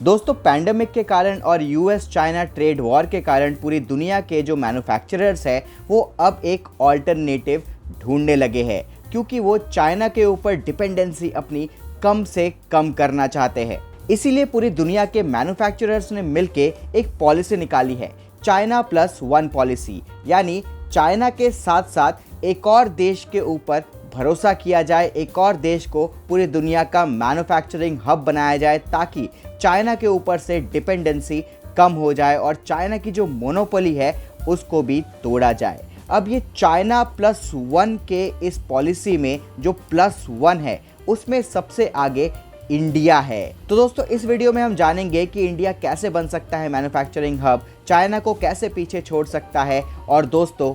दोस्तों, पैंडेमिक के कारण और यूएस चाइना ट्रेड वॉर के कारण पूरी दुनिया के जो मैन्युफैक्चरर्स हैं वो अब एक ऑल्टरनेटिव ढूंढने लगे हैं, क्योंकि वो चाइना के ऊपर डिपेंडेंसी अपनी कम से कम करना चाहते हैं। इसीलिए पूरी दुनिया के मैन्युफैक्चरर्स ने मिलकर एक पॉलिसी निकाली है, चाइना प्लस वन पॉलिसी। यानी चाइना के साथ साथ एक और देश के ऊपर भरोसा किया जाए, एक और देश को पूरी दुनिया का मैन्युफैक्चरिंग हब बनाया जाए, ताकि चाइना के ऊपर से डिपेंडेंसी कम हो जाए और चाइना की जो मोनोपोली है उसको भी तोड़ा जाए। अब ये चाइना प्लस वन के इस पॉलिसी में जो प्लस वन है उसमें सबसे आगे इंडिया है। तो दोस्तों, इस वीडियो में हम जानेंगे कि इंडिया कैसे बन सकता है मैन्युफैक्चरिंग हब, चाइना को कैसे पीछे छोड़ सकता है, और दोस्तों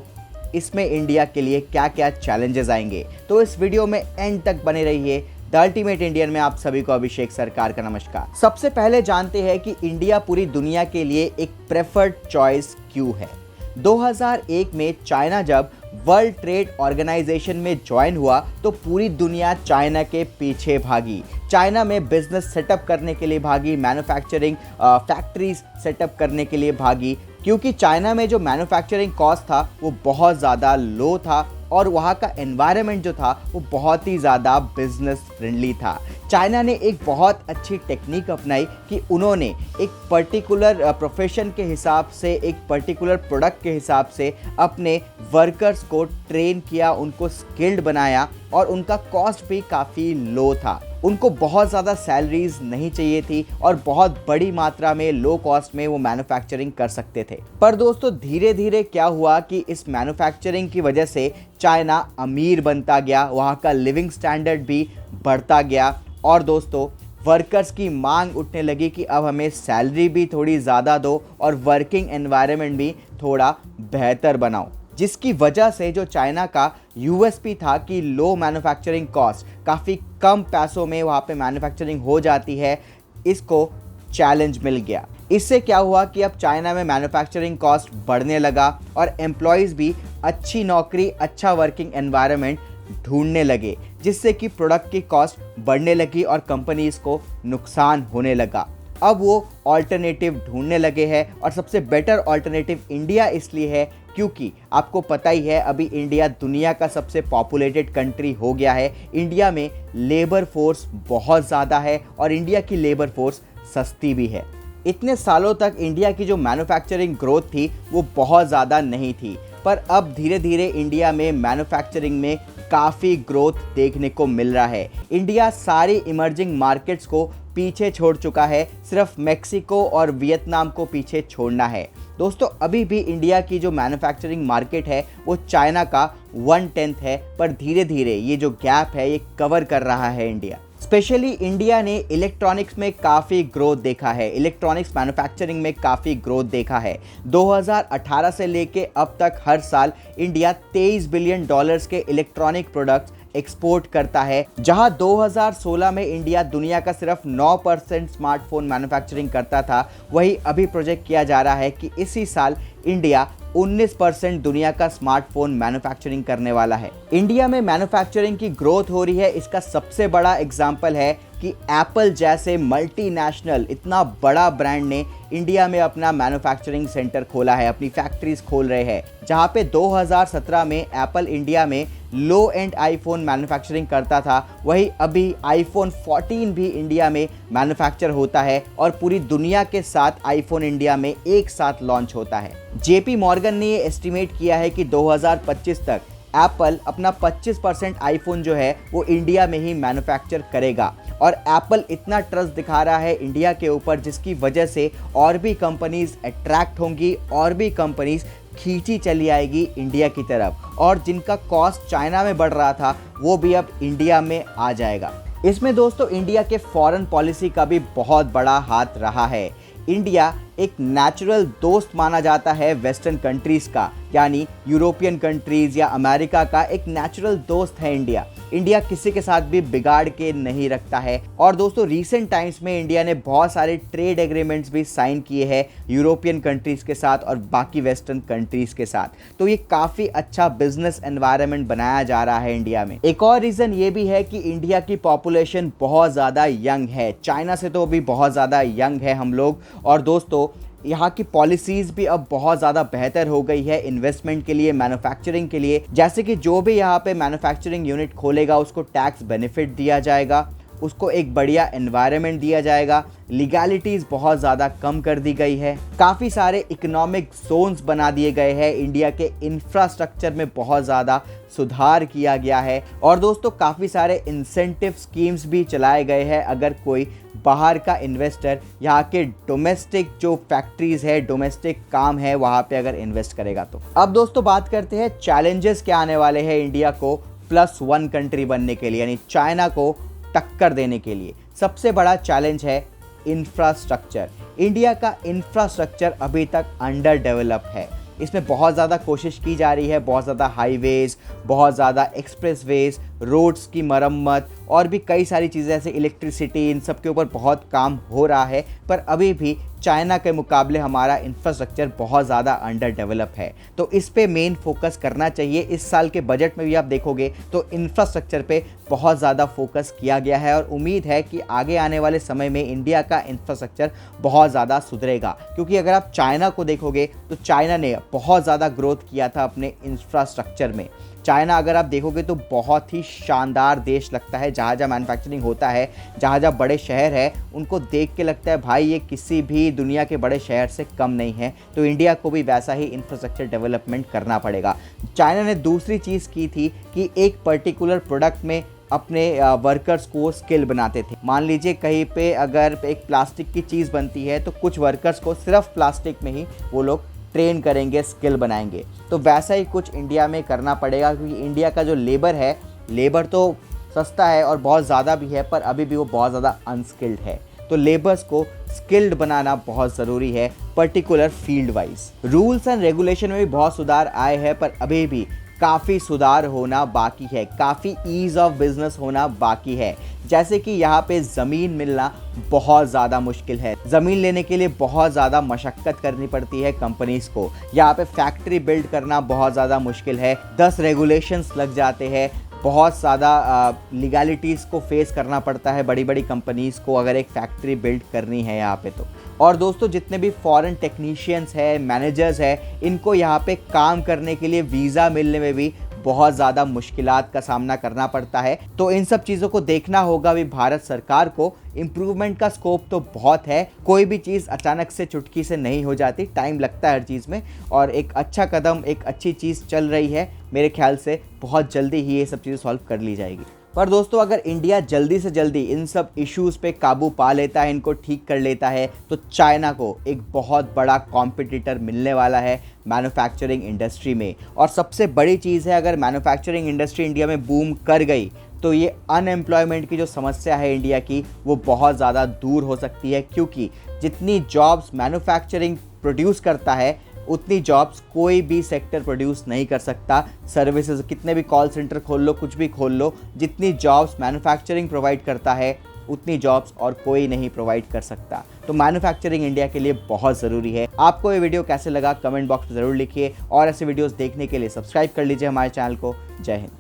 इसमें इंडिया के लिए क्या क्या चैलेंजेस आएंगे। तो इस वीडियो में एंड तक बने रहिए। द अल्टीमेट इंडियन में आप सभी को अभिषेक सरकार का नमस्कार। सबसे पहले जानते हैं कि इंडिया पूरी दुनिया के लिए एक प्रेफर्ड चॉइस क्यों है। 2001 में चाइना जब वर्ल्ड ट्रेड ऑर्गेनाइजेशन में ज्वाइन हुआ तो पूरी दुनिया चाइना के पीछे भागी, चाइना में बिजनेस सेटअप करने के लिए भागी, मैन्युफैक्चरिंग फैक्ट्रीज सेटअप करने के लिए भागी, क्योंकि चाइना में जो मैन्युफैक्चरिंग कॉस्ट था वो बहुत ज़्यादा लो था और वहाँ का एनवायरनमेंट जो था वो बहुत ही ज़्यादा बिजनेस फ्रेंडली था। चाइना ने एक बहुत अच्छी टेक्निक अपनाई कि उन्होंने एक पर्टिकुलर प्रोफेशन के हिसाब से, एक पर्टिकुलर प्रोडक्ट के हिसाब से अपने वर्कर्स को ट्रेन किया, उनको स्किल्ड बनाया और उनका कॉस्ट भी काफ़ी लो था। उनको बहुत ज़्यादा सैलरीज नहीं चाहिए थी और बहुत बड़ी मात्रा में लो कॉस्ट में वो मैन्युफैक्चरिंग कर सकते थे। पर दोस्तों, धीरे धीरे क्या हुआ कि इस मैन्युफैक्चरिंग की वजह से चाइना अमीर बनता गया, वहाँ का लिविंग स्टैंडर्ड भी बढ़ता गया और दोस्तों वर्कर्स की मांग उठने लगी कि अब हमें सैलरी भी थोड़ी ज़्यादा दो और वर्किंग एनवायरनमेंट भी थोड़ा बेहतर बनाओ, जिसकी वजह से जो चाइना का यूएसपी था कि लो मैन्युफैक्चरिंग कॉस्ट, काफ़ी कम पैसों में वहाँ पे मैन्युफैक्चरिंग हो जाती है, इसको चैलेंज मिल गया। इससे क्या हुआ कि अब चाइना में मैन्युफैक्चरिंग कॉस्ट बढ़ने लगा और एम्प्लॉयज़ भी अच्छी नौकरी, अच्छा वर्किंग एनवायरनमेंट ढूंढने लगे, जिससे कि प्रोडक्ट की कॉस्ट बढ़ने लगी और कंपनीज़ को नुकसान होने लगा। अब वो ऑल्टरनेटिव ढूंढने लगे हैं और सबसे बेटर ऑल्टरनेटिव इंडिया इसलिए है क्योंकि आपको पता ही है अभी इंडिया दुनिया का सबसे पॉपुलेटेड कंट्री हो गया है। इंडिया में लेबर फोर्स बहुत ज़्यादा है और इंडिया की लेबर फोर्स सस्ती भी है। इतने सालों तक इंडिया की जो मैन्युफैक्चरिंग ग्रोथ थी वो बहुत ज़्यादा नहीं थी, पर अब धीरे धीरे इंडिया में मैन्युफैक्चरिंग में काफ़ी ग्रोथ देखने को मिल रहा है। इंडिया सारी इमर्जिंग मार्केट्स को पीछे छोड़ चुका है, सिर्फ मैक्सिको और वियतनाम को पीछे छोड़ना है। दोस्तों, अभी भी इंडिया की जो मैन्युफैक्चरिंग मार्केट है वो चाइना का 1/10 है, पर धीरे धीरे ये जो गैप है ये कवर कर रहा है इंडिया। स्पेशली इंडिया ने इलेक्ट्रॉनिक्स में काफ़ी ग्रोथ देखा है, इलेक्ट्रॉनिक्स मैन्युफैक्चरिंग में काफ़ी ग्रोथ देखा है। 2018 से लेके अब तक हर साल इंडिया $23 बिलियन के इलेक्ट्रॉनिक प्रोडक्ट्स एक्सपोर्ट करता है, जहां 2016 में इंडिया दुनिया का सिर्फ 9% स्मार्टफोन मैन्युफैक्चरिंग करता था, वही अभी प्रोजेक्ट किया जा रहा है कि इसी साल इंडिया 19% दुनिया का स्मार्टफोन मैन्युफैक्चरिंग करने वाला है। इंडिया में मैन्युफैक्चरिंग की ग्रोथ हो रही है, इसका सबसे बड़ा एग्जाम्पल है कि एप्पल जैसे मल्टीनेशनल इतना बड़ा ब्रांड ने इंडिया में अपना मैन्युफैक्चरिंग सेंटर खोला है, अपनी फैक्ट्रीज खोल रहे हैं। जहां पे 2017 में एप्पल इंडिया में लो एंड आईफोन मैन्युफैक्चरिंग करता था, वही अभी आईफोन 14 भी इंडिया में मैन्युफैक्चर होता है और पूरी दुनिया के साथ आईफोन इंडिया में एक साथ लॉन्च होता है। जेपी मॉर्गन ने ये एस्टिमेट किया है कि 2025 तक एप्पल अपना 25% आईफोन जो है वो इंडिया में ही मैन्युफैक्चर करेगा और एप्पल इतना ट्रस्ट दिखा रहा है इंडिया के ऊपर, जिसकी वजह से और भी कंपनीज अट्रैक्ट होंगी और भी कंपनीज खींची चली आएगी इंडिया की तरफ, और जिनका कॉस्ट चाइना में बढ़ रहा था वो भी अब इंडिया में आ जाएगा। इसमें दोस्तों इंडिया के फॉरेन पॉलिसी का भी बहुत बड़ा हाथ रहा है। इंडिया एक नेचुरल दोस्त माना जाता है वेस्टर्न कंट्रीज़ का, यानी यूरोपियन कंट्रीज़ या अमेरिका का एक नेचुरल दोस्त है इंडिया। इंडिया किसी के साथ भी बिगाड़ के नहीं रखता है। और दोस्तों रीसेंट टाइम्स में इंडिया ने बहुत सारे ट्रेड एग्रीमेंट्स भी साइन किए हैं यूरोपियन कंट्रीज़ के साथ और बाकी वेस्टर्न कंट्रीज़ के साथ। तो ये काफ़ी अच्छा बिजनेस एनवायरनमेंट बनाया जा रहा है इंडिया में। एक और रीज़न ये भी है कि इंडिया की पॉपुलेशन बहुत ज़्यादा यंग है, चाइना से तो अभी बहुत ज़्यादा यंग है हम लोग। और दोस्तों यहाँ की पॉलिसीज़ भी अब बहुत ज़्यादा बेहतर हो गई है इन्वेस्टमेंट के लिए, मैन्युफैक्चरिंग के लिए। जैसे कि जो भी यहाँ पे मैन्युफैक्चरिंग यूनिट खोलेगा उसको टैक्स बेनिफिट दिया जाएगा, उसको एक बढ़िया एनवायरनमेंट दिया जाएगा, लीगैलिटीज़ बहुत ज़्यादा कम कर दी गई है, काफ़ी सारे इकोनॉमिक जोन्स बना दिए गए हैं, इंडिया के इंफ्रास्ट्रक्चर में बहुत ज़्यादा सुधार किया गया है। और दोस्तों काफ़ी सारे इंसेंटिव स्कीम्स भी चलाए गए हैं अगर कोई बाहर का इन्वेस्टर यहाँ के डोमेस्टिक जो फैक्ट्रीज़ है, डोमेस्टिक काम है, वहाँ पे अगर इन्वेस्ट करेगा तो। अब दोस्तों बात करते हैं चैलेंजेस क्या आने वाले हैं इंडिया को +1 कंट्री बनने के लिए, यानी चाइना को टक्कर देने के लिए। सबसे बड़ा चैलेंज है इंफ्रास्ट्रक्चर। इंडिया का इंफ्रास्ट्रक्चर अभी तक अंडर डेवलप है। इसमें बहुत ज़्यादा कोशिश की जा रही है, बहुत ज़्यादा हाईवेज़, बहुत ज़्यादा एक्सप्रेसवेज़, रोड्स की मरम्मत और भी कई सारी चीज़ें जैसे इलेक्ट्रिसिटी, इन सब के ऊपर बहुत काम हो रहा है। पर अभी भी चाइना के मुकाबले हमारा इंफ्रास्ट्रक्चर बहुत ज़्यादा अंडर डेवलप है। तो इस पे मेन फोकस करना चाहिए। इस साल के बजट में भी आप देखोगे तो इंफ्रास्ट्रक्चर पे बहुत ज़्यादा फोकस किया गया है और उम्मीद है कि आगे आने वाले समय में इंडिया का इंफ्रास्ट्रक्चर बहुत ज़्यादा सुधरेगा। क्योंकि अगर आप चाइना को देखोगे तो चाइना ने बहुत ज़्यादा ग्रोथ किया था अपने इंफ्रास्ट्रक्चर में। चाइना अगर आप देखोगे तो बहुत ही शानदार देश लगता है। जहाँ जहाँ मैन्युफैक्चरिंग होता है, जहाँ जहाँ बड़े शहर है, उनको देख के लगता है भाई ये किसी भी दुनिया के बड़े शहर से कम नहीं है। तो इंडिया को भी वैसा ही इंफ्रास्ट्रक्चर डेवलपमेंट करना पड़ेगा। चाइना ने दूसरी चीज़ की थी कि एक पर्टिकुलर प्रोडक्ट में अपने वर्कर्स को स्किल बनाते थे। मान लीजिए कहीं पे अगर एक प्लास्टिक की चीज़ बनती है तो कुछ वर्कर्स को सिर्फ प्लास्टिक में ही वो लोग ट्रेन करेंगे, स्किल बनाएंगे। तो वैसा ही कुछ इंडिया में करना पड़ेगा, क्योंकि इंडिया का जो लेबर है, लेबर तो सस्ता है और बहुत ज़्यादा भी है, पर अभी भी वो बहुत ज़्यादा अनस्किल्ड है। तो लेबर्स को स्किल्ड बनाना बहुत ज़रूरी है, particular field wise. Rules and regulation में भी बहुत सुधार आए हैं, पर अभी भी काफ़ी सुधार होना बाकी है, काफ़ी ईज़ ऑफ बिजनेस होना बाकी है। जैसे कि यहाँ पे ज़मीन मिलना बहुत ज़्यादा मुश्किल है। ज़मीन लेने के लिए बहुत ज़्यादा मशक्क़त करनी पड़ती है कंपनीज़ को। यहाँ पे फैक्ट्री बिल्ड करना बहुत ज़्यादा मुश्किल है, 10 रेगुलेशंस लग जाते हैं, बहुत ज़्यादा लीगैलिटीज़ को फेस करना पड़ता है बड़ी बड़ी कंपनीज़ को अगर एक फैक्ट्री बिल्ड करनी है यहाँ पे तो। और दोस्तों जितने भी फॉरेन टेक्नीशियंस हैं, मैनेजर्स हैं, इनको यहाँ पे काम करने के लिए वीज़ा मिलने में भी बहुत ज़्यादा मुश्किलात का सामना करना पड़ता है। तो इन सब चीज़ों को देखना होगा भी भारत सरकार को। इम्प्रूवमेंट का स्कोप तो बहुत है, कोई भी चीज़ अचानक से चुटकी से नहीं हो जाती, टाइम लगता है हर चीज़ में। और एक अच्छा कदम, एक अच्छी चीज़ चल रही है, मेरे ख्याल से बहुत जल्दी ही ये सब चीज़ें सॉल्व कर ली जाएगी। पर दोस्तों अगर इंडिया जल्दी से जल्दी इन सब इश्यूज़ पे काबू पा लेता है, इनको ठीक कर लेता है, तो चाइना को एक बहुत बड़ा कॉम्पिटिटर मिलने वाला है मैन्युफैक्चरिंग इंडस्ट्री में। और सबसे बड़ी चीज़ है, अगर मैन्युफैक्चरिंग इंडस्ट्री इंडिया में बूम कर गई तो ये अनएम्प्लॉयमेंट की जो समस्या है इंडिया की, वो बहुत ज़्यादा दूर हो सकती है। क्योंकि जितनी जॉब्स मैन्युफैक्चरिंग प्रोड्यूस करता है उतनी जॉब्स कोई भी सेक्टर प्रोड्यूस नहीं कर सकता। सर्विसेज, कितने भी कॉल सेंटर खोल लो, कुछ भी खोल लो, जितनी जॉब्स मैन्युफैक्चरिंग प्रोवाइड करता है उतनी जॉब्स और कोई नहीं प्रोवाइड कर सकता। तो मैन्युफैक्चरिंग इंडिया के लिए बहुत ज़रूरी है। आपको ये वीडियो कैसे लगा कमेंट बॉक्स में ज़रूर लिखिए और ऐसे वीडियोस देखने के लिए सब्सक्राइब कर लीजिए हमारे चैनल को। जय हिंद।